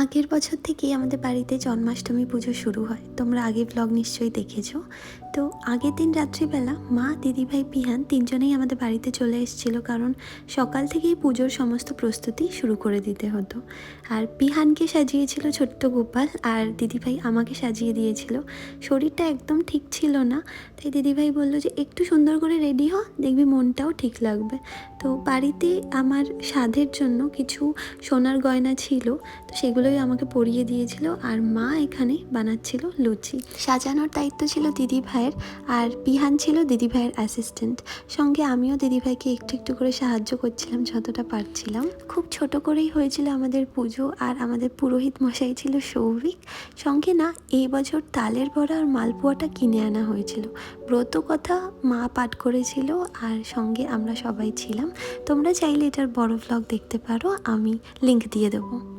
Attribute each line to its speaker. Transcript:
Speaker 1: আগের বছর থেকেই আমাদের বাড়িতে জন্মাষ্টমী পুজো শুরু হয়। তোমরা আগের ব্লগ নিশ্চয়ই দেখেছো। তো আগের দিন রাত্রিবেলা মা, দিদিভাই, পিহান তিনজনেই আমাদের বাড়িতে চলে এসেছিল, কারণ সকাল থেকেই পুজোর সমস্ত প্রস্তুতি শুরু করে দিতে হতো। আর পিহানকে সাজিয়েছিল ছোট্ট গোপাল, আর দিদিভাই আমাকে সাজিয়ে দিয়েছিল। শরীরটা একদম ঠিক ছিল না, তাই দিদিভাই বলল যে একটু সুন্দর করে রেডি হ, দেখবি মনটাও ঠিক লাগবে। তো বাড়িতে আমার সাধের জন্য কিছু সোনার গয়না ছিল, তো সেগুলোই আমাকে পরিয়ে দিয়েছিল। আর মা এখানে বানাচ্ছিল লুচি। সাজানোর দায়িত্ব ছিল দিদি ভাইয়ের, আর পিহান ছিল দিদি ভাইয়ের অ্যাসিস্ট্যান্ট। সঙ্গে আমিও দিদি ভাইকে একটু একটু করে সাহায্য করছিলাম যতটা পারছিলাম। খুব ছোট করেই হয়েছিল আমাদের পুজো, আর আমাদের পুরোহিত মশাই ছিল সৌভিক। সঙ্গে না, এই বছর তালের বড়া আর মালপোয়াটা কিনে আনা হয়েছিল। ব্রত কথা মা পাঠ করেছিল, আর সঙ্গে আমরা সবাই ছিলাম। তোমরা চাইলে এটার বড় ভ্লগ দেখতে পারো, আমি লিংক দিয়ে দেবো।